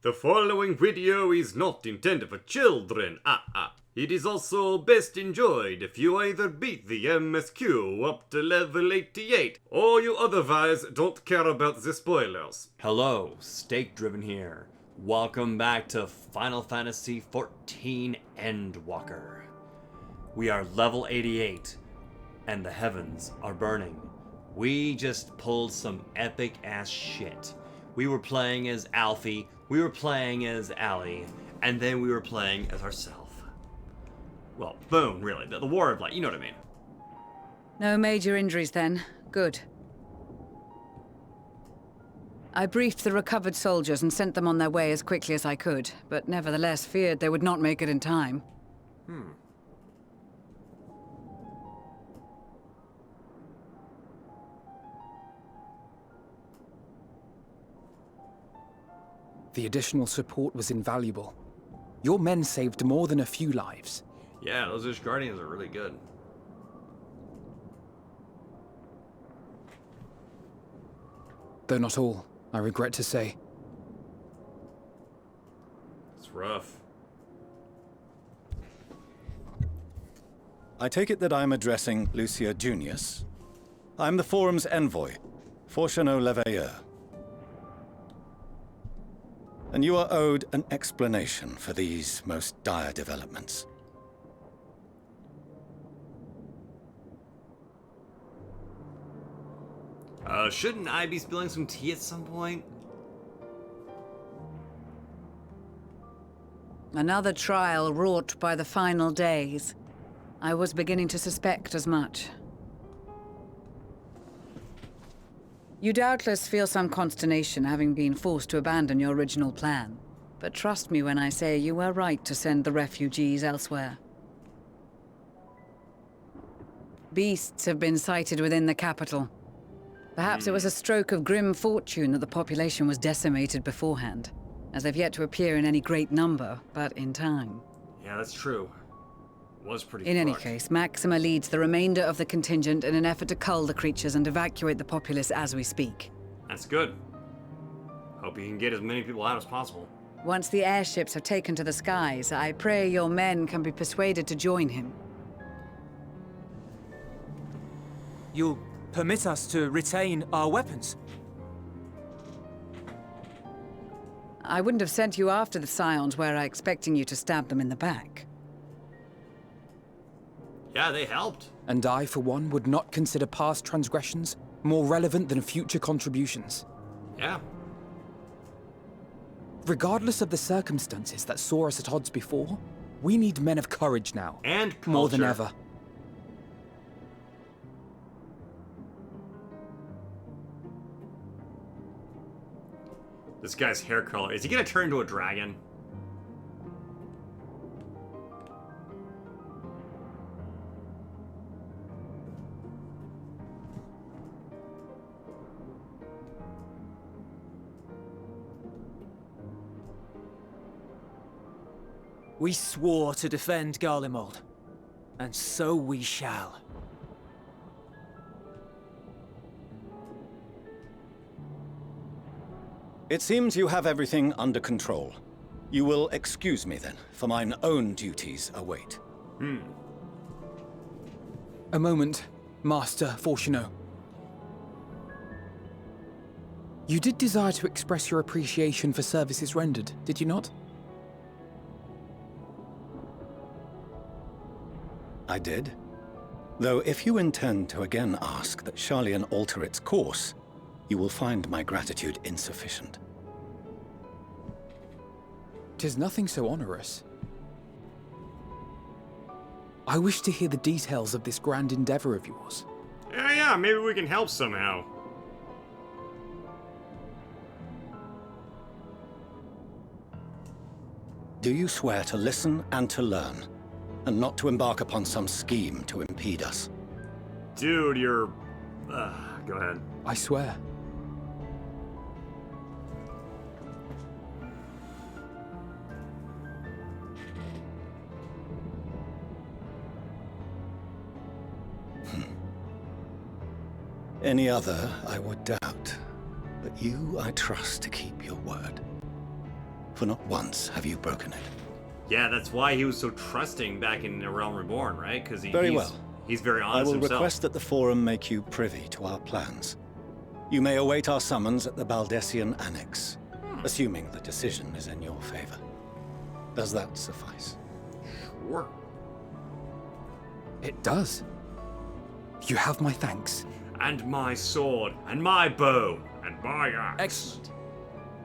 The following video is not intended for children. It is also best enjoyed if you either beat the MSQ up to level 88, or you otherwise don't care about the spoilers. Hello, Steak Driven here. Welcome back to Final Fantasy XIV Endwalker. We are level 88, and the heavens are burning. We just pulled some epic ass shit. We were playing as Alfie, we were playing as Allie, and then we were playing as ourselves. Well, Boone, really. The War of Light, you know what I mean. No major injuries then. Good. I briefed the recovered soldiers and sent them on their way as quickly as I could, but nevertheless feared they would not make it in time. The additional support was invaluable. Your men saved more than a few lives. Yeah, those Ish Guardians are really good. Though not all, I regret to say. It's rough. I take it that I'm addressing Lucia Junius. I'm the Forum's envoy, Fortuneau Leveilleur. And you are owed an explanation for these most dire developments. Shouldn't I be spilling some tea at some point? Another trial wrought by the final days. I was beginning to suspect as much. You doubtless feel some consternation having been forced to abandon your original plan. But trust me when I say you were right to send the refugees elsewhere. Beasts have been sighted within the capital. Perhaps it was a stroke of grim fortune that the population was decimated beforehand, as they've yet to appear in any great number, but in time. Yeah, that's true. It was pretty In any fucked. case, Maxima leads the remainder of the contingent in an effort to cull the creatures and evacuate the populace as we speak. That's good. Hope you can get as many people out as possible. Once the airships have taken to the skies, I pray your men can be persuaded to join him. You'll permit us to retain our weapons? I wouldn't have sent you after the Scions were I expecting you to stab them in the back. Yeah, they helped. And I, for one, would not consider past transgressions more relevant than future contributions. Yeah. Regardless of the circumstances that saw us at odds before, we need men of courage now. And culture. More than ever. This guy's hair color. Is he gonna turn into a dragon? We swore to defend Garlemald, and so we shall. It seems you have everything under control. You will excuse me then, for mine own duties await. A moment, Master Fortuneau. You did desire to express your appreciation for services rendered, did you not? I did. Though if you intend to again ask that Sharlyan alter its course, you will find my gratitude insufficient. 'Tis nothing so onerous. I wish to hear the details of this grand endeavor of yours. Yeah, maybe we can help somehow. Do you swear to listen and to learn, and not to embark upon some scheme to impede us? Dude, you're... go ahead. I swear. Any other I would doubt, but you I trust to keep your word. for not once have you broken it. Yeah, that's why he was so trusting back in The Realm Reborn, right? Because Very well. He's very honest I will himself. request that the Forum make you privy to our plans. You may await our summons at the Baldessian Annex, assuming the decision is in your favor. Does that suffice? Sure. It does. You have my thanks. And my sword, and my bow, and my axe. Excellent.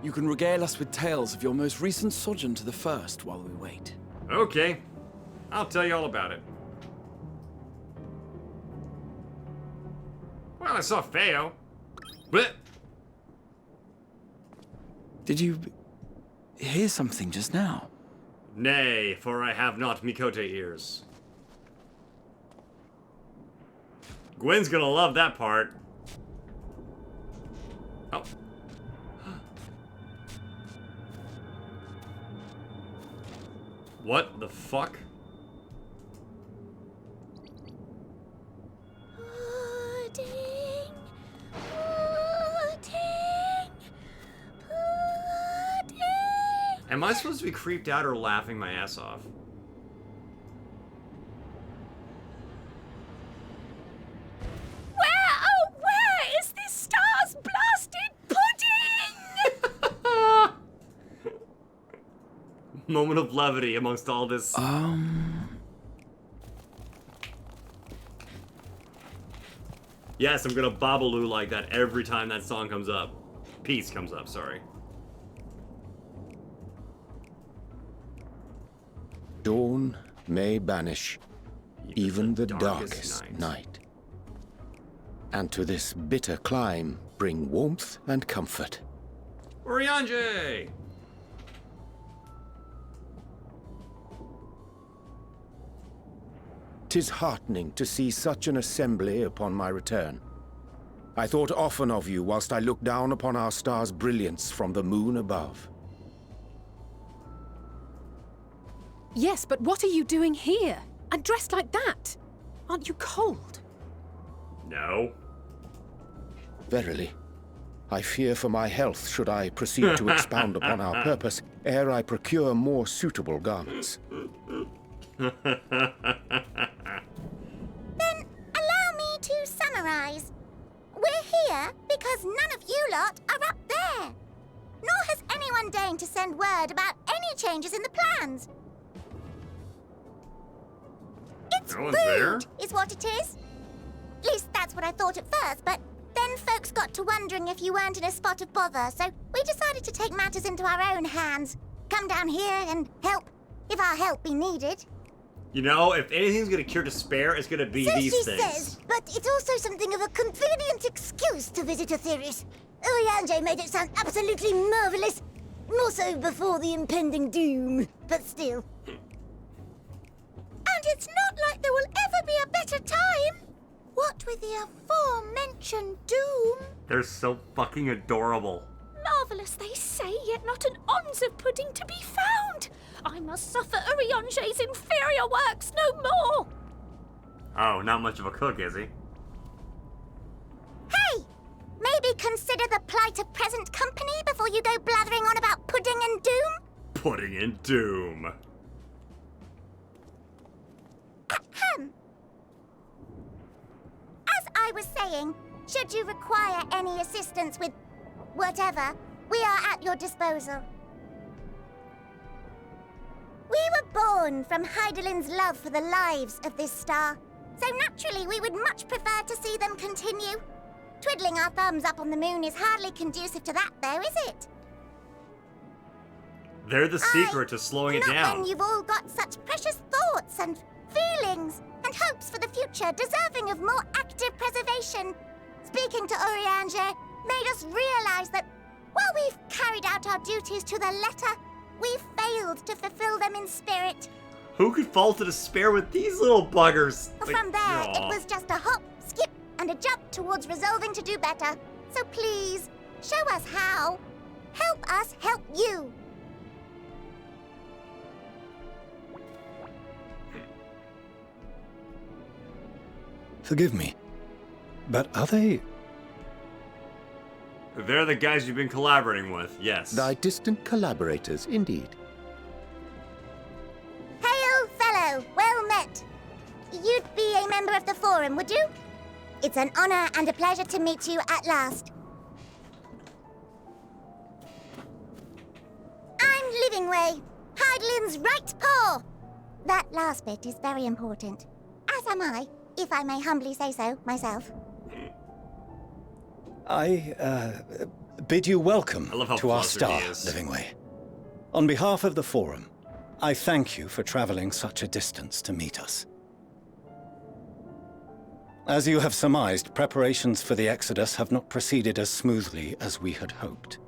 You can regale us with tales of your most recent sojourn to the First while we wait. Okay. I'll tell you all about it. Well, I saw Feo. Blech. Did you hear something just now? Nay, for I have not Mikote ears. Gwen's gonna love that part. Oh. What the fuck? Pudding, pudding. Am I supposed to be creeped out or laughing my ass off? Where is this star's blasted pudding? Moment of levity amongst all this. Yes, I'm gonna babaloo like that every time that song comes up. Peace comes up, sorry. Dawn may banish even the darkest night. night. And to this bitter clime bring warmth and comfort. Oriange! 'Tis heartening to see such an assembly upon my return. I thought often of you whilst I looked down upon our star's brilliance from the moon above. Yes, but what are you doing here? And dressed like that? Aren't you cold? No. Verily, I fear for my health should I proceed to expound upon our purpose ere I procure more suitable garments. Then allow me to summarize. We're here because none of you lot are up there. Nor has anyone deigned to send word about any changes in the plans. It's No one's there? rude, is what it is. At least that's what I thought at first, but then folks got to wondering if you weren't in a spot of bother, so we decided to take matters into our own hands. Come down here and help, if our help be needed. You know, if anything's gonna cure despair, it's gonna be So these she things. says, but it's also something of a convenient excuse to visit Etheris. Oriange made it sound absolutely marvelous. More so before the impending doom, but still. And it's not like there will ever be a better time. What with the aforementioned doom? They're so fucking adorable. Marvelous, they say, yet not an ounce of pudding to be found. I must suffer Oriange's inferior works no more. Oh, not much of a cook, is he? Hey! Maybe consider the plight of present company before you go blathering on about pudding and doom? Pudding in doom. Ahem. As I was saying, should you require any assistance with whatever, we are at your disposal. We were born from Heidelin's love for the lives of this star, so naturally we would much prefer to see them continue. Twiddling our thumbs up on the moon is hardly conducive to that, though, is it? They're the secret to slowing it Not down. when you've all got such precious thoughts and feelings and hopes for the future deserving of more active preservation. Speaking to Oriange made us realize that while we've carried out our duties to the letter, we've failed to fulfill them in spirit. Who could fall to despair with these little buggers? From there, aw. it was just a hop, skip, and a jump towards resolving to do better. So please, show us how. Help us help you. Forgive me, but are they They're the guys you've been collaborating with, yes. Thy distant collaborators, indeed. Hail, fellow! Well met! You'd be a member of the Forum, would you? It's an honor and a pleasure to meet you at last. I'm Livingway, Hydaelyn's right paw! That last bit is very important. As am I, if I may humbly say so myself. I bid you welcome I love how to our flustered star, he is. Livingway. On behalf of the Forum, I thank you for traveling such a distance to meet us. As you have surmised, preparations for the Exodus have not proceeded as smoothly as we had hoped.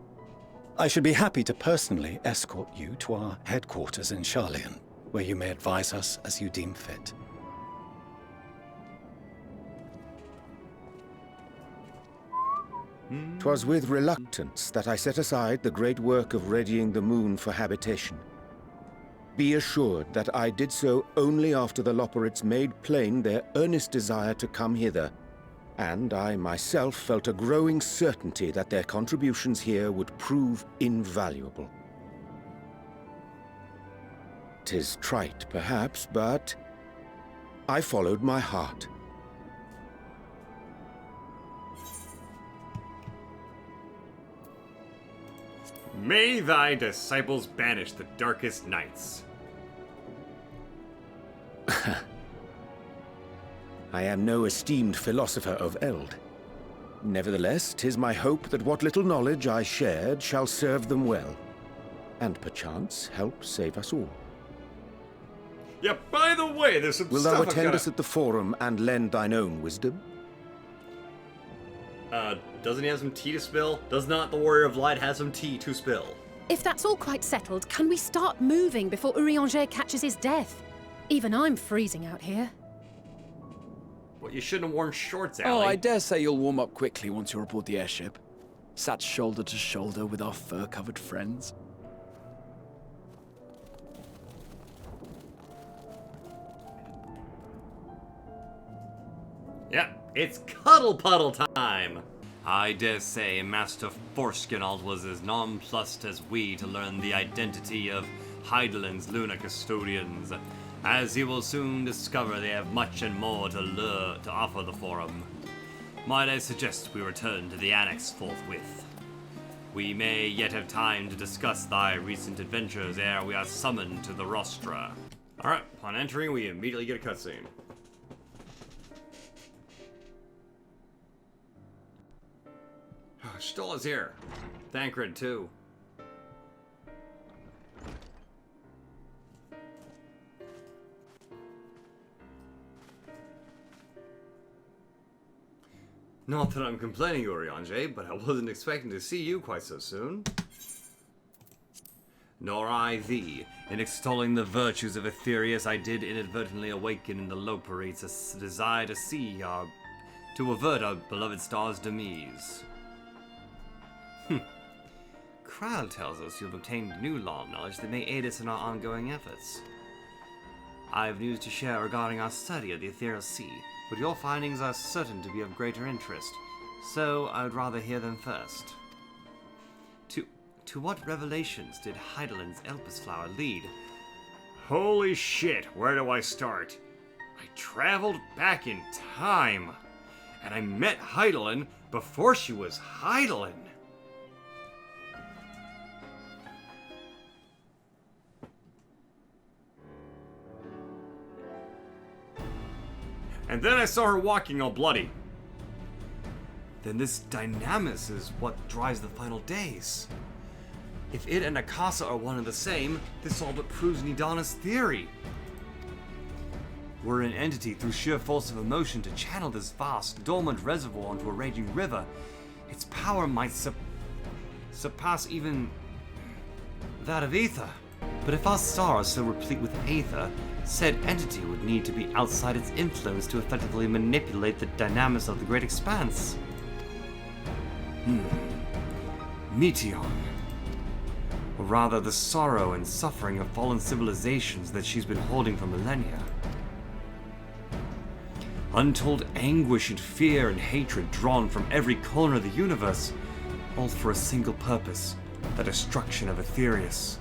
I should be happy to personally escort you to our headquarters in Sharlyan, where you may advise us as you deem fit. 'Twas with reluctance that I set aside the great work of readying the moon for habitation. Be assured that I did so only after the Loperites made plain their earnest desire to come hither, and I myself felt a growing certainty that their contributions here would prove invaluable. 'Tis trite, perhaps, but I followed my heart. May thy disciples banish the darkest nights. I am no esteemed philosopher of Eld. Nevertheless, 'tis my hope that what little knowledge I shared shall serve them well, and perchance help save us all. Yeah, by the way, there's some Wilt stuff thou I've attend gotta... us at the Forum and lend thine own wisdom? Doesn't he have some tea to spill? Does not the Warrior of Light have some tea to spill? If that's all quite settled, can we start moving before Urianger catches his death? Even I'm freezing out here. Well, you shouldn't have worn shorts, Allie. Oh, I dare say you'll warm up quickly once you're aboard the airship. Sat shoulder to shoulder with our fur-covered friends. Yeah, it's cuddle puddle time! I dare say Master Forskinald was as nonplussed as we to learn the identity of Hydaelyn's Luna custodians, as he will soon discover they have much and more to offer the Forum. Might I suggest we return to the Annex forthwith? We may yet have time to discuss thy recent adventures ere we are summoned to the rostra. Alright, upon entering, we immediately get a cutscene. Stoll is here. Thancred, too. Not that I'm complaining, Urianger, but I wasn't expecting to see you quite so soon. Nor I thee. In extolling the virtues of Aetherius, I did inadvertently awaken in the Loperites a desire to avert our beloved star's demise. Kral tells us you've obtained new law knowledge that may aid us in our ongoing efforts. I have news to share regarding our study of the Ethereal Sea, but your findings are certain to be of greater interest, so I would rather hear them first. To what revelations did Hydaelyn's Elpis flower lead? Holy shit, where do I start? I traveled back in time, and I met Hydaelyn before she was Hydaelyn. And then I saw her walking all bloody. Then this dynamis is what drives the final days. If it and Akasa are one and the same, this all but proves Nidana's theory. Were an entity through sheer force of emotion to channel this vast, dormant reservoir into a raging river, its power might surpass even that of Aether. But if our star is so replete with Aether, said entity would need to be outside its influence to effectively manipulate the dynamics of the great expanse. Meteon. Or rather, the sorrow and suffering of fallen civilizations that she's been holding for millennia. Untold anguish and fear and hatred drawn from every corner of the universe. all for a single purpose, the destruction of Aetherius.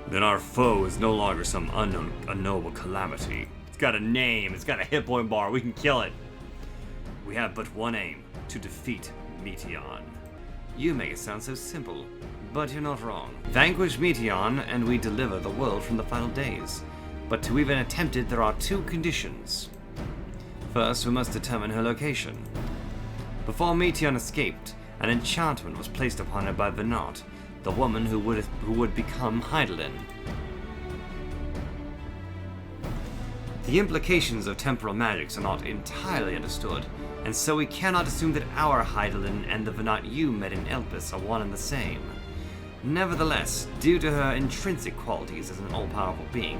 Then our foe is no longer some unknowable calamity. It's got a name, it's got a hit point bar, we can kill it. We have but one aim, to defeat Meteion. You make it sound so simple, but you're not wrong. Vanquish Meteion, and we deliver the world from the final days. But to even attempt it, there are two conditions. First, we must determine her location. Before Meteion escaped, an enchantment was placed upon her by Venat, the woman who would become Hydaelyn. The implications of temporal magics are not entirely understood, and so we cannot assume that our Hydaelyn and the Venat you met in Elpis are one and the same. Nevertheless, due to her intrinsic qualities as an all-powerful being,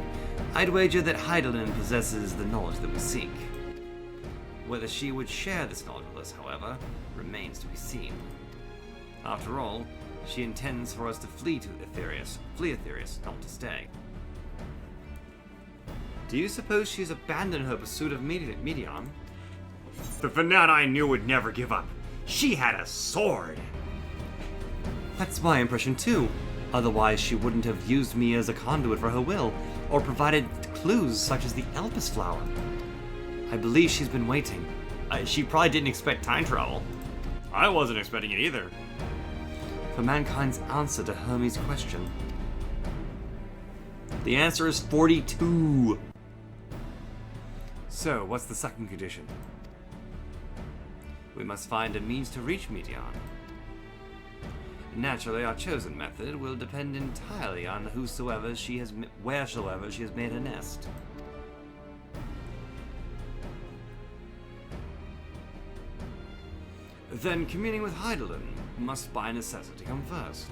I'd wager that Hydaelyn possesses the knowledge that we seek. Whether she would share this knowledge with us, however, remains to be seen. After all, she intends for us to flee Aetherius, not to stay. Do you suppose she's abandoned her pursuit of Meteion? The Venat I knew would never give up. She had a sword. That's my impression too. Otherwise, she wouldn't have used me as a conduit for her will, or provided clues such as the Elpis flower. I believe she's been waiting. She probably didn't expect time travel. I wasn't expecting it either. For mankind's answer to Hermes' question. The answer is 42. So, what's the second condition? We must find a means to reach Meteion. Naturally, our chosen method will depend entirely on wheresoever she has made her nest. Then communing with Hydaelyn must by necessity come first.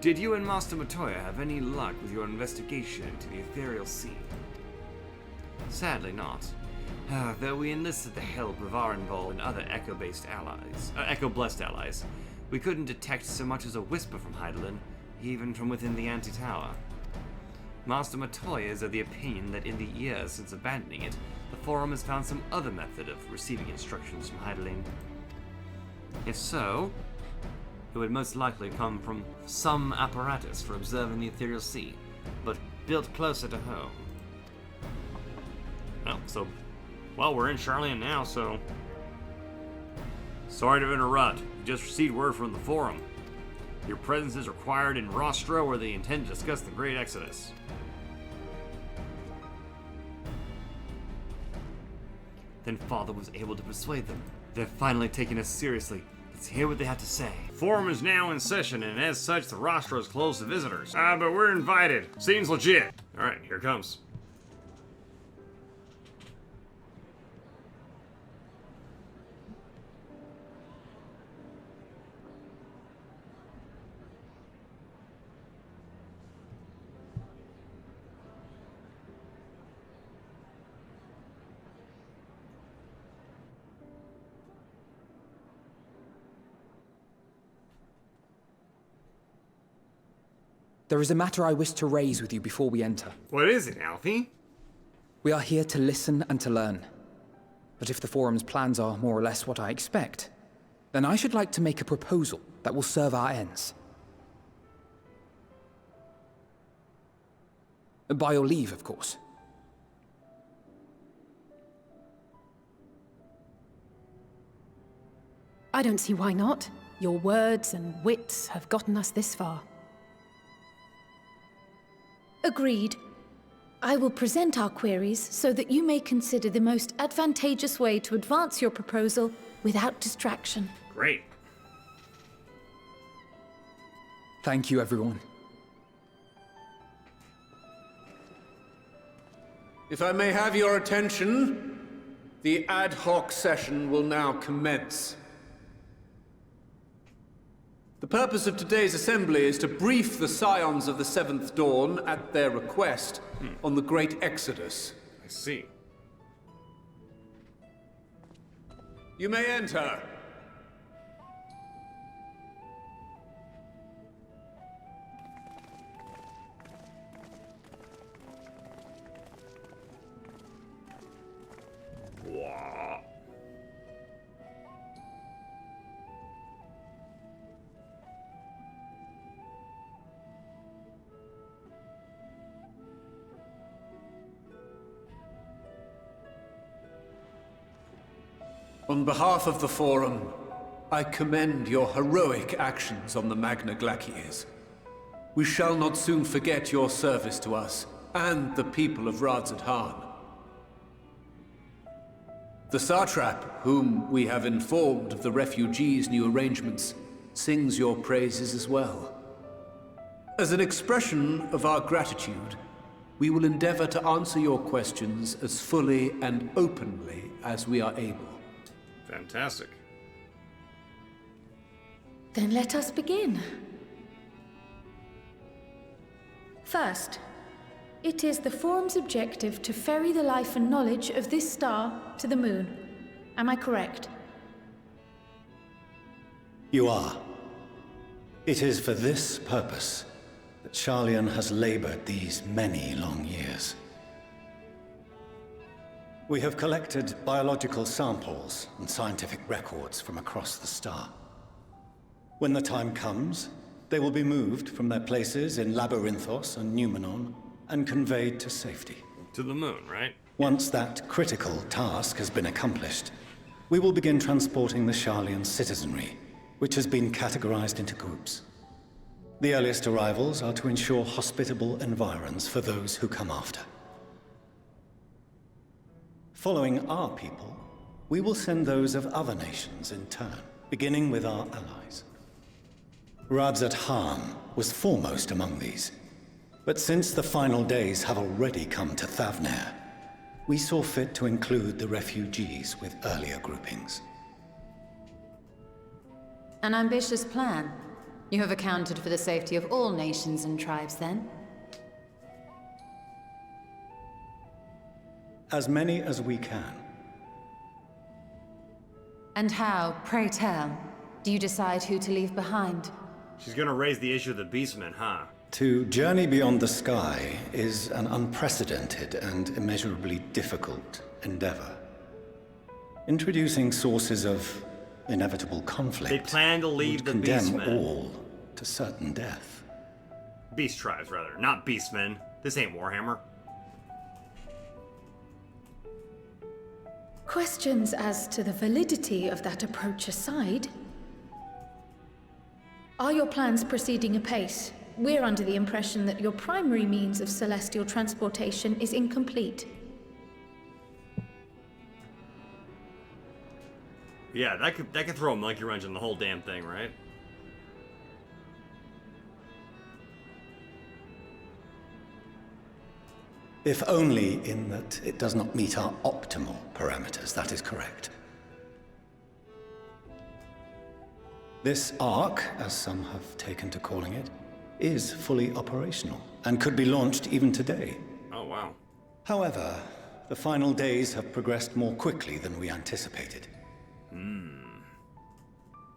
Did you and Master Matoya have any luck with your investigation into the ethereal sea? Sadly not. Though we enlisted the help of Arenvald and other Echo-blessed allies, we couldn't detect so much as a whisper from Hydaelyn, even from within the anti-tower. Master Matoya is of the opinion that in the years since abandoning it, the Forum has found some other method of receiving instructions from Hydaelyn. If so, it would most likely come from some apparatus for observing the ethereal sea, but built closer to home. Well, we're in Sharlyan now, so... Sorry to interrupt. We just received word from the Forum. Your presence is required in Rostra, where they intend to discuss the Great Exodus. Then Father was able to persuade them. They're finally taking us seriously. Let's hear what they have to say. Forum is now in session, and as such, the Rostra is closed to visitors. But we're invited. Seems legit. Alright, here it comes. There is a matter I wish to raise with you before we enter. What is it, Alfie? We are here to listen and to learn. But if the Forum's plans are more or less what I expect, then I should like to make a proposal that will serve our ends. By your leave, of course. I don't see why not. Your words and wits have gotten us this far. Agreed. I will present our queries so that you may consider the most advantageous way to advance your proposal without distraction. Great. Thank you, everyone. If I may have your attention, the ad hoc session will now commence. The purpose of today's assembly is to brief the Scions of the Seventh Dawn, at their request, on the Great Exodus. I see. You may enter. On behalf of the Forum, I commend your heroic actions on the Magna Glaciers. We shall not soon forget your service to us and the people of Radzat-Han. The Satrap, whom we have informed of the refugees' new arrangements, sings your praises as well. As an expression of our gratitude, we will endeavor to answer your questions as fully and openly as we are able. Fantastic. Then let us begin. First, it is the Forum's objective to ferry the life and knowledge of this star to the moon. Am I correct? You are. It is for this purpose that Sharlyan has labored these many long years. We have collected biological samples and scientific records from across the star. When the time comes, they will be moved from their places in Labyrinthos and Numenon and conveyed to safety. To the moon, right? Once that critical task has been accomplished, we will begin transporting the Sharlayan citizenry, which has been categorized into groups. The earliest arrivals are to ensure hospitable environs for those who come after. Following our people, we will send those of other nations in turn, beginning with our allies. Radzat-Han was foremost among these, but since the final days have already come to Thavnair, we saw fit to include the refugees with earlier groupings. An ambitious plan. You have accounted for the safety of all nations and tribes, then? As many as we can. And how, pray tell, do you decide who to leave behind? She's gonna raise the issue of the beastmen, huh? To journey beyond the sky is an unprecedented and immeasurably difficult endeavor. Introducing sources of inevitable conflict They plan to leave would the condemn beastmen. all to certain death. Beast tribes, rather. Not beastmen. This ain't Warhammer. Questions as to the validity of that approach aside, are your plans proceeding apace? We're under the impression that your primary means of celestial transportation is incomplete. Yeah, that could throw a monkey wrench in the whole damn thing, right? If only in that it does not meet our optimal parameters, that is correct. This Ark, as some have taken to calling it, is fully operational, and could be launched even today. Oh, wow. However, the final days have progressed more quickly than we anticipated.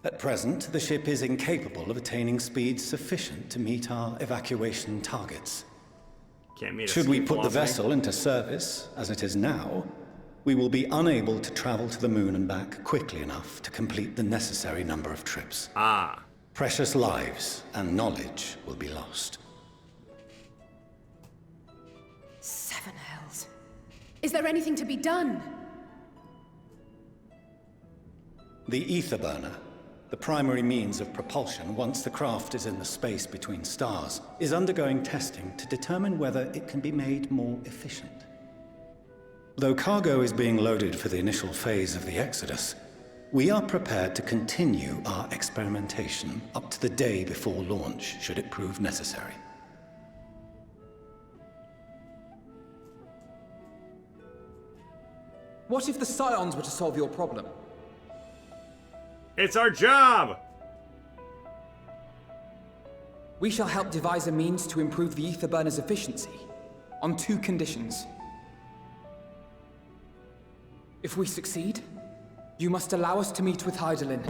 At present, the ship is incapable of attaining speeds sufficient to meet our evacuation targets. Can't meet a Should we speed put the velocity. vessel into service, as it is now, we will be unable to travel to the moon and back quickly enough to complete the necessary number of trips. Ah. Precious lives and knowledge will be lost. Seven hells. Is there anything to be done? The ether burner, the primary means of propulsion once the craft is in the space between stars, is undergoing testing to determine whether it can be made more efficient. Though cargo is being loaded for the initial phase of the Exodus, we are prepared to continue our experimentation up to the day before launch, should it prove necessary. What if the Scions were to solve your problem? It's our job! We shall help devise a means to improve the ether burner's efficiency, on 2 conditions. If we succeed, you must allow us to meet with Hydaelyn.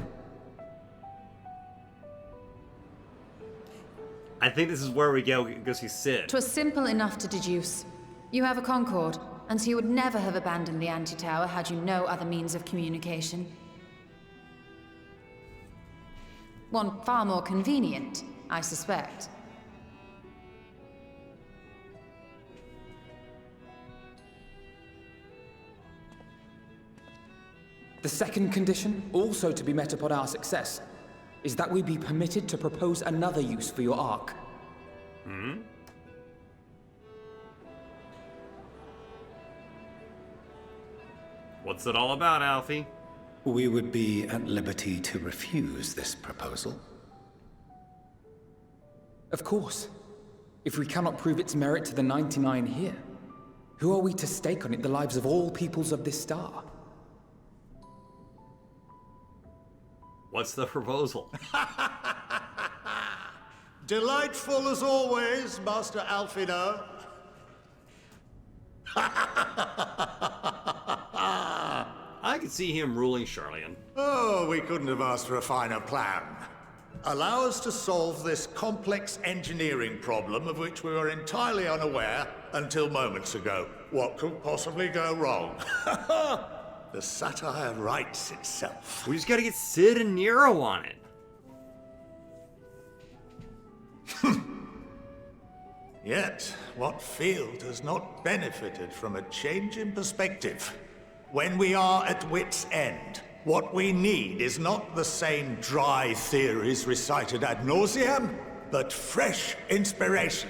I think this is where we go see Sid. 'Twas simple enough to deduce. You have a Concord, and so you would never have abandoned the anti-tower had you no other means of communication. One far more convenient, I suspect. The second condition, also to be met upon our success, is that we be permitted to propose another use for your Ark. Hmm? What's it all about, Alfie? We would be at liberty to refuse this proposal. Of course. If we cannot prove its merit to the 99 here, who are we to stake on it the lives of all peoples of this star? What's the proposal? Delightful as always, Master Alphinaud. I could see him ruling Sharlyan. Oh, we couldn't have asked for a finer plan. Allow us to solve this complex engineering problem of which we were entirely unaware until moments ago. What could possibly go wrong? The satire writes itself. We just gotta get Sid and Nero on it. Yet, what field has not benefited from a change in perspective? When we are at wit's end, what we need is not the same dry theories recited ad nauseam, but fresh inspiration.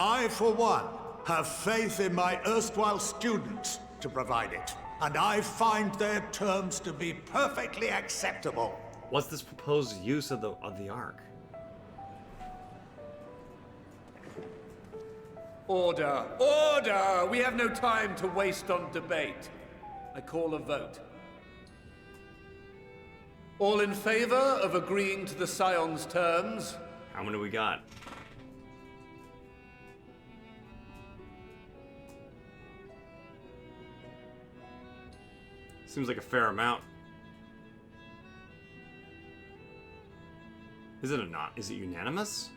I, for one, have faith in my erstwhile students to provide it, and I find their terms to be perfectly acceptable. What's this proposed use of the Ark? Order! Order! We have no time to waste on debate. I call a vote. All in favor of agreeing to the Scions' terms? How many we got? Seems like a fair amount. Is it not? Is it unanimous?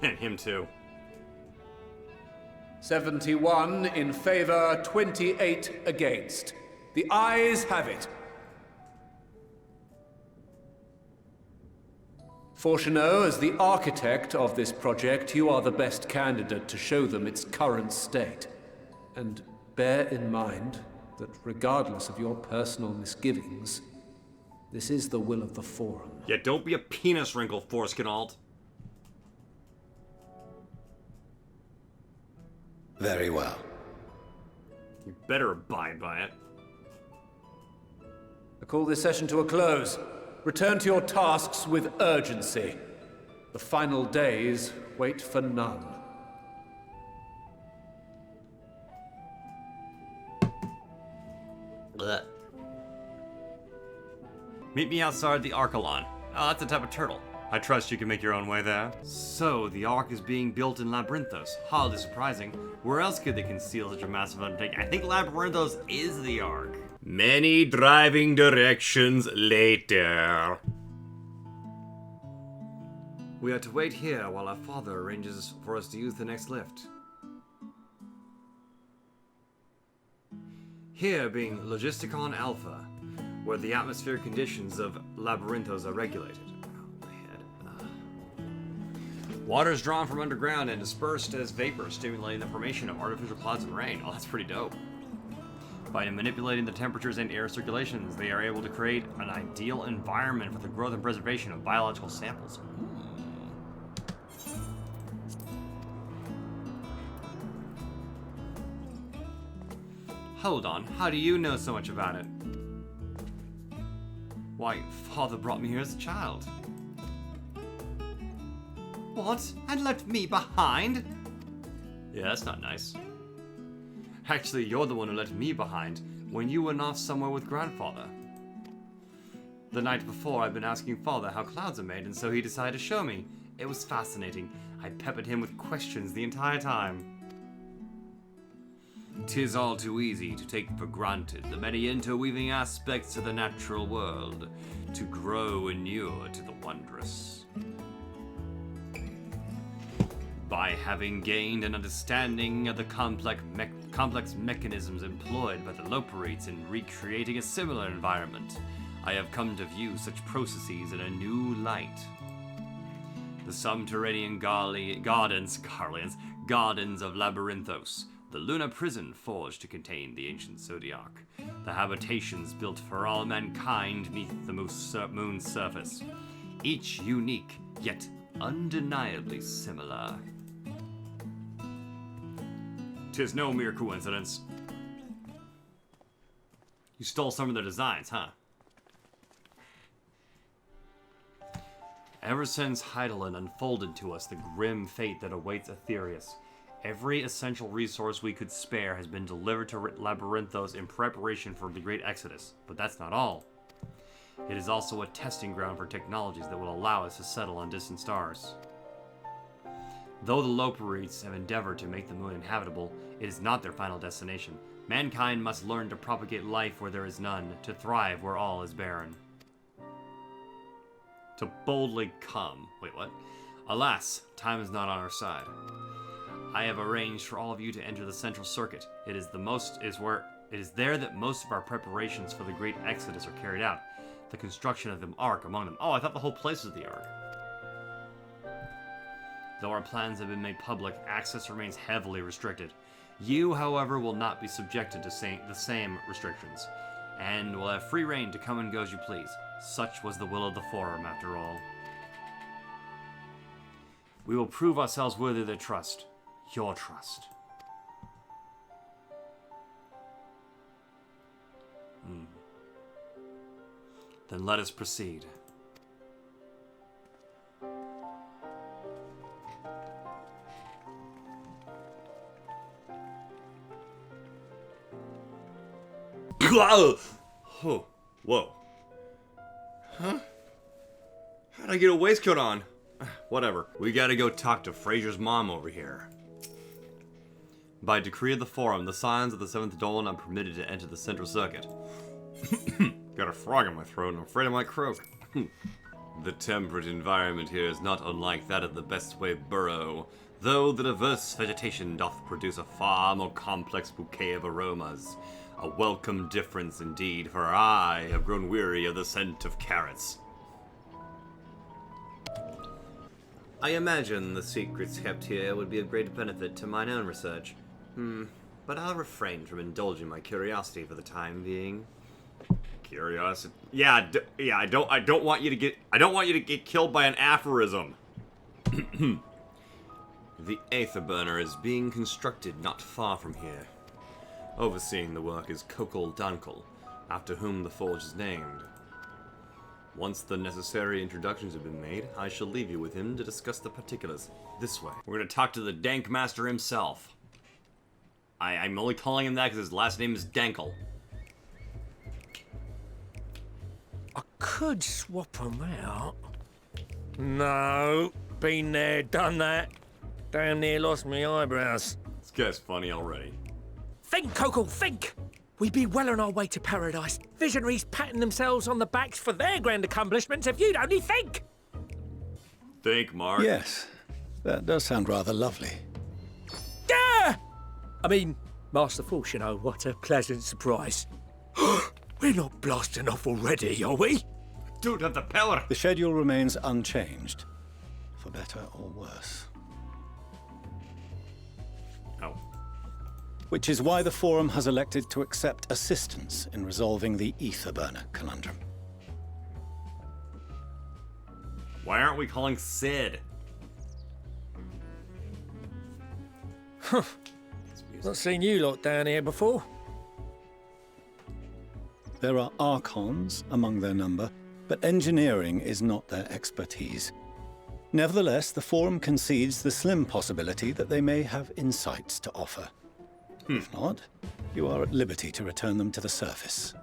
And him too. 71 in favor, 28 against. The ayes have it. Fortuneau, as the architect of this project, you are the best candidate to show them its current state. And bear in mind that regardless of your personal misgivings, this is the will of the Forum. Yeah, don't be a penis wrinkle, Forskenald. Very well. You better abide by it. I call this session to a close. Return to your tasks with urgency. The final days wait for none. Blech. Meet me outside the Archelon. Oh, that's a type of turtle. I trust you can make your own way there. So, the Ark is being built in Labyrinthos. Hardly surprising. Where else could they conceal such a massive undertaking? I think Labyrinthos is the Ark. Many driving directions later. We are to wait here while our father arranges for us to use the next lift. Here being Logisticon Alpha, where the atmospheric conditions of Labyrinthos are regulated. Water is drawn from underground and dispersed as vapor, stimulating the formation of artificial clouds and rain. Oh, that's pretty dope. By manipulating the temperatures and air circulations, they are able to create an ideal environment for the growth and preservation of biological samples. Hold on, how do you know so much about it? Why, Father brought me here as a child. What? And left me behind? Yeah, that's not nice. Actually, you're the one who left me behind when you went off somewhere with Grandfather. The night before, I'd been asking Father how clouds are made, and so he decided to show me. It was fascinating. I peppered him with questions the entire time. 'Tis all too easy to take for granted the many interweaving aspects of the natural world, to grow inured to the wondrous. By having gained an understanding of the complex mechanisms employed by the Loperites in recreating a similar environment, I have come to view such processes in a new light. The subterranean gardens of Labyrinthos, the Luna prison forged to contain the ancient Zodiac, the habitations built for all mankind neath the moon's surface, each unique yet undeniably similar. 'Tis no mere coincidence. You stole some of their designs, huh? Ever since Heidelin unfolded to us the grim fate that awaits Aetherius, every essential resource we could spare has been delivered to Labyrinthos in preparation for the Great Exodus. But that's not all. It is also a testing ground for technologies that will allow us to settle on distant stars. Though the Loperites have endeavored to make the moon inhabitable, it is not their final destination. Mankind must learn to propagate life where there is none, to thrive where all is barren. To boldly come. Wait, what? Alas, time is not on our side. I have arranged for all of you to enter the central circuit. It is there that most of our preparations for the Great Exodus are carried out. The construction of the Ark among them. Oh, I thought the whole place was the Ark. Though our plans have been made public, access remains heavily restricted. You, however, will not be subjected to the same restrictions, and will have free reign to come and go as you please. Such was the will of the Forum, after all. We will prove ourselves worthy of their trust. Your trust. Then let us proceed. Oh, whoa. Huh? How'd I get a waistcoat on? Whatever. We gotta go talk to Fraser's mom over here. By decree of the Forum, the Scions of the 7th Dolan are permitted to enter the Central Circuit. Got a frog in my throat and I'm afraid I might croak. The temperate environment here is not unlike that of the Bestway Burrow, though the diverse vegetation doth produce a far more complex bouquet of aromas. A welcome difference indeed, for I have grown weary of the scent of carrots. I imagine the secrets kept here would be of great benefit to mine own research. But I'll refrain from indulging my curiosity for the time being. Curiosity? Yeah, I don't want you to get killed by an aphorism. The Aether Burner is being constructed not far from here. Overseeing the work is Kokol Dankel, after whom the forge is named. Once the necessary introductions have been made, I shall leave you with him to discuss the particulars. This way. We're gonna talk to the Dank Master himself. I'm only calling him that because his last name is Dankel. I could swap them out. No, been there, done that. Damn near lost me eyebrows. This guy's funny already. Think, Kokol, think! We'd be well on our way to paradise. Visionaries patting themselves on the backs for their grand accomplishments if you'd only think! Think, Mark. Yes, that does sound rather lovely. Yeah! I mean, Master Force, you know, what a pleasant surprise. We're not blasting off already, are we? Dude, have the power! The schedule remains unchanged, for better or worse. Oh. Which is why the Forum has elected to accept assistance in resolving the Aether Burner conundrum. Why aren't we calling Sid? Huh. Not seen you lot down here before. There are Archons among their number, but engineering is not their expertise. Nevertheless, the Forum concedes the slim possibility that they may have insights to offer. If not, you are at liberty to return them to the surface,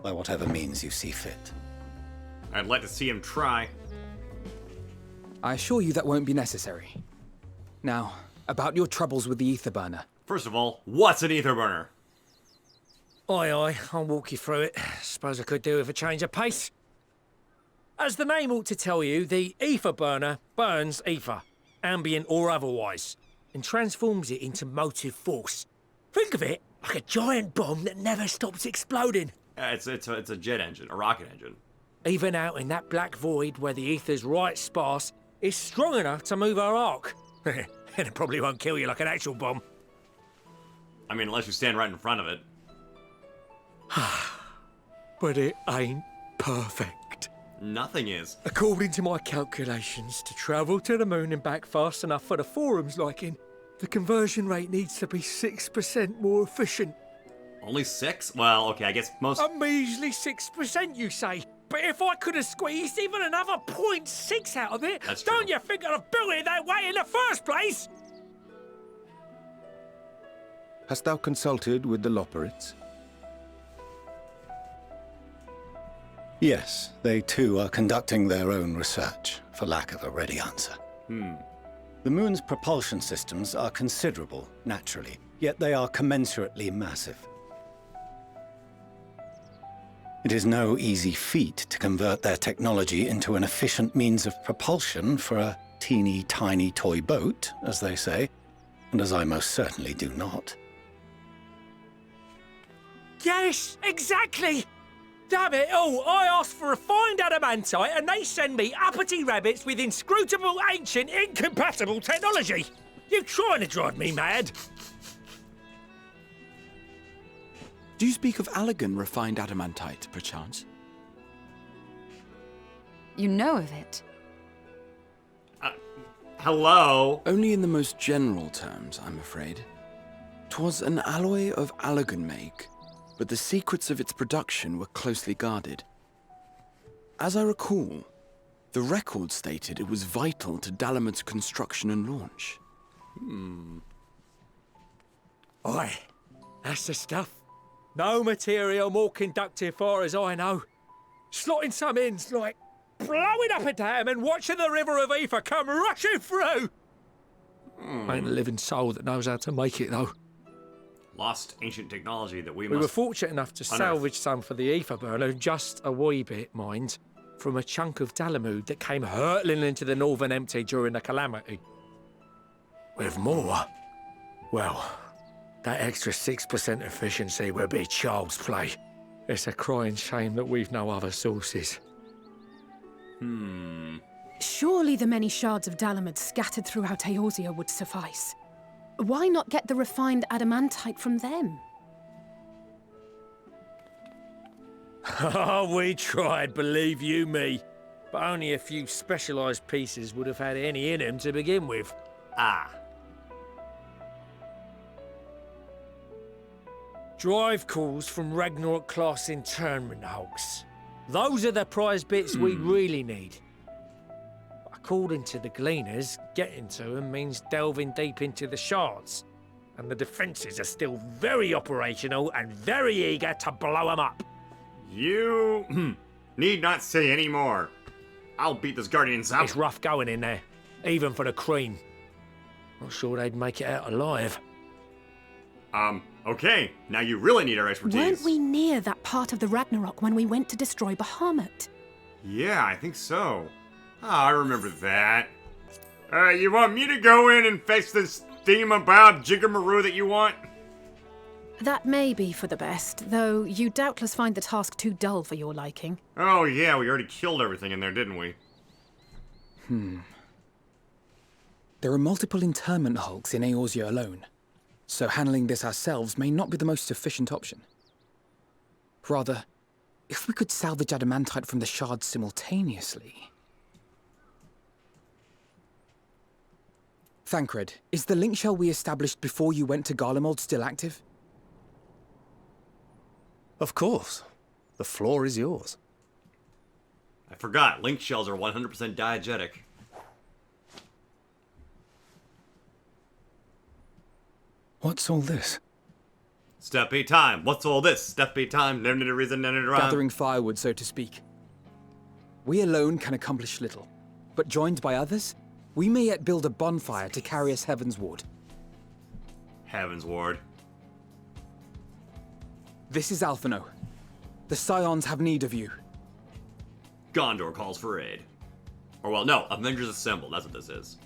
by whatever means you see fit. I'd like to see him try. I assure you that won't be necessary. Now, about your troubles with the Aether Burner. First of all, what's an Aether Burner? Aye, I'll walk you through it. Suppose I could do with a change of pace. As the name ought to tell you, the Aether Burner burns ether, ambient or otherwise, and transforms it into motive force. Think of it like a giant bomb that never stops exploding. It's a jet engine, a rocket engine. Even out in that black void where the ether's right sparse, it's strong enough to move our arc. And it probably won't kill you like an actual bomb. I mean, unless you stand right in front of it. But it ain't perfect. Nothing is. According to my calculations, to travel to the moon and back fast enough for the forum's liking, the conversion rate needs to be 6% more efficient. Only 6? Well, okay, I guess most... A measly 6%, you say? But if I could have squeezed even another 0.6 out of it, don't you think I'd have built it that way in the first place? Hast thou consulted with the Loperites? Yes, they too are conducting their own research, for lack of a ready answer. The moon's propulsion systems are considerable, naturally, yet they are commensurately massive. It is no easy feat to convert their technology into an efficient means of propulsion for a teeny tiny toy boat, as they say, and as I most certainly do not. Yes, exactly! Damn it all, I asked for refined adamantite and they send me uppity rabbits with inscrutable, ancient, incompatible technology! You're trying to drive me mad! Do you speak of Allegan refined adamantite, perchance? You know of it? Hello? Only in the most general terms, I'm afraid. 'Twas an alloy of Allegan make, but the secrets of its production were closely guarded. As I recall, the record stated it was vital to Dalamud's construction and launch. Oi, that's the stuff. No material more conductive far as I know. Slotting some ends like blowing up a dam and watching the river of ether come rushing through. Ain't a living soul that knows how to make it though. Lost ancient technology that we were must fortunate enough to salvage some for the ether burner, just a wee bit, mind, from a chunk of Dalamud that came hurtling into the Northern Empty during the calamity. With more, well, that extra 6% efficiency would be child's play. It's a crying shame that we've no other sources. Surely the many shards of Dalamud scattered throughout Eorzea would suffice. Why not get the refined adamantite from them? Oh, we tried, believe you me. But only a few specialised pieces would have had any in them to begin with. Drive calls from Ragnarok-class internment hulks. Those are the prize bits we really need. According to the Gleaners, getting to them means delving deep into the shards. And the defences are still very operational and very eager to blow them up. You need not say any more. I'll beat this Guardians up. It's rough going in there, even for the cream. Not sure they'd make it out alive. Okay, now you really need our expertise. Weren't we near that part of the Ragnarok when we went to destroy Bahamut? Yeah, I think so. I remember that. You want me to go in and fetch this thingamabob jiggamaroo that you want? That may be for the best, though you doubtless find the task too dull for your liking. Oh yeah, we already killed everything in there, didn't we? There are multiple internment hulks in Eorzea alone, so handling this ourselves may not be the most efficient option. Rather, if we could salvage adamantite from the shards simultaneously... Thancred, is the link shell we established before you went to Garlemald still active? Of course. The floor is yours. I forgot, link shells are 100% diegetic. What's all this? Steppy time. What's all this? Steppy time. Never need a reason, never need a rhyme. Gathering firewood, so to speak. We alone can accomplish little, but joined by others, we may yet build a bonfire to carry us heavensward. Heavensward. This is Alphinaud. The Scions have need of you. Gondor calls for aid. Or well, no, Avengers Assemble, that's what this is.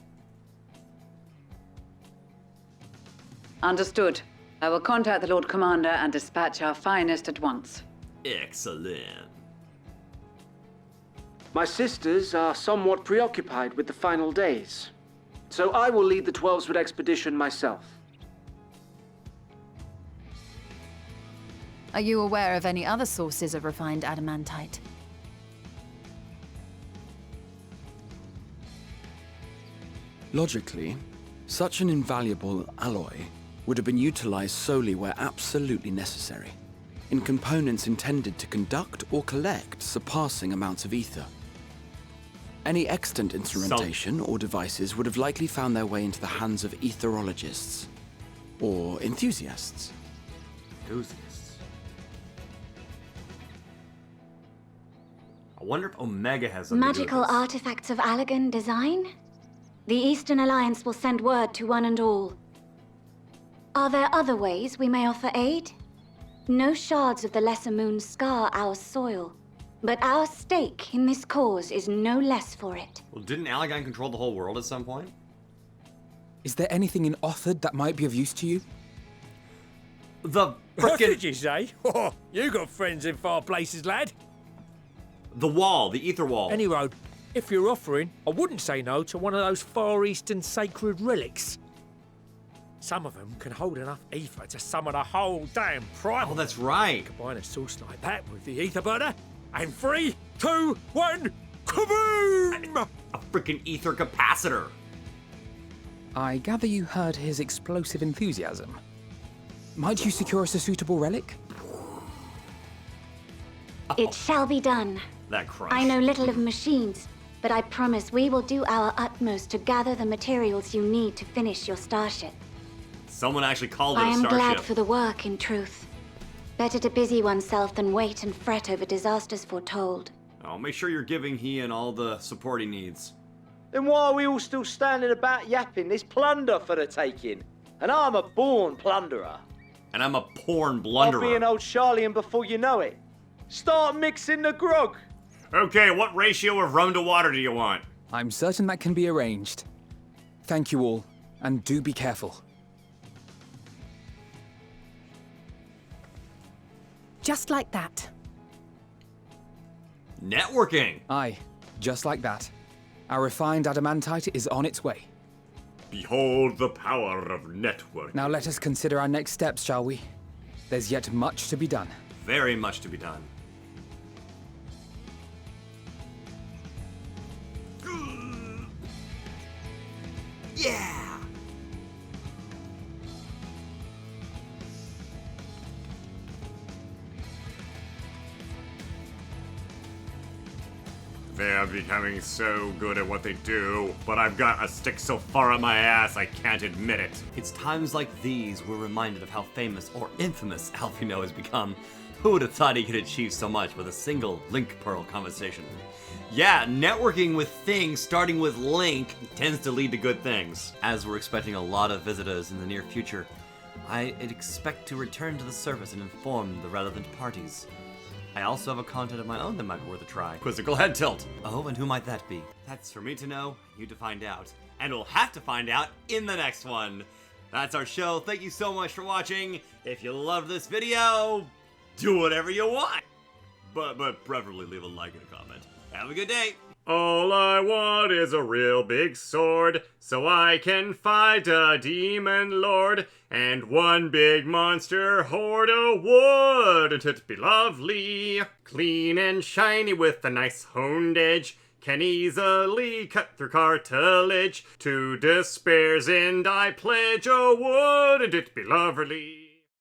Understood. I will contact the Lord Commander and dispatch our finest at once. Excellent. My sisters are somewhat preoccupied with the final days, so I will lead the 12-foot expedition myself. Are you aware of any other sources of refined adamantite? Logically, such an invaluable alloy would have been utilized solely where absolutely necessary, in components intended to conduct or collect surpassing amounts of ether. Any extant instrumentation or devices would have likely found their way into the hands of etherologists, or enthusiasts. I wonder if Omega has something Magical to do with artifacts of Allagan design? The Eastern Alliance will send word to one and all. Are there other ways we may offer aid? No shards of the Lesser Moon scar our soil, but our stake in this cause is no less for it. Well, didn't Allagan control the whole world at some point? Is there anything in Othard that might be of use to you? The What did you say? Oh, you got friends in far places, lad. The wall, the ether wall. Any road. If you're offering, I wouldn't say no to one of those Far Eastern sacred relics. Some of them can hold enough ether to summon a whole damn primal. Oh, that's right. Combine a source like that with the ether burner, and 3, 2, 1, kaboom! A freaking ether capacitor. I gather you heard his explosive enthusiasm. Might you secure us a suitable relic? It shall be done. That crunch. I know little of machines, but I promise we will do our utmost to gather the materials you need to finish your starship. Someone actually called it I a am starship. glad for the work, in truth. Better to busy oneself than wait and fret over disasters foretold. Oh, make sure you're giving Ian all the support he needs. Then why are we all still standing about yapping? There's plunder for the taking. And I'm a born plunderer. And I'm a porn I'll blunderer. be an old Sharlyan before you know it. Start mixing the grog. Okay, what ratio of rum to water do you want? I'm certain that can be arranged. Thank you all, and do be careful. Just like that. Networking. Aye, just like that. Our refined adamantite is on its way. Behold the power of network. Now let us consider our next steps, shall we? There's yet much to be done. Very much to be done. Yeah! They are becoming so good at what they do, but I've got a stick so far up my ass I can't admit it. It's times like these we're reminded of how famous or infamous Alphinaud has become. Who would have thought he could achieve so much with a single Link Pearl conversation? Yeah, networking with things starting with Link tends to lead to good things. As we're expecting a lot of visitors in the near future, I expect to return to the service and inform the relevant parties. I also have a content of my own that might be worth a try. Quizzical head tilt. Oh, and who might that be? That's for me to know, you to find out. And we'll have to find out in the next one. That's our show. Thank you so much for watching. If you loved this video, do whatever you want. But preferably leave a like and a comment. Have a good day. All I want is a real big sword, so I can fight a demon lord, and one big monster horde of wood, and it'd be lovely. Clean and shiny with a nice honed edge, can easily cut through cartilage. To despair's end I pledge a wood, and it'd be lovely.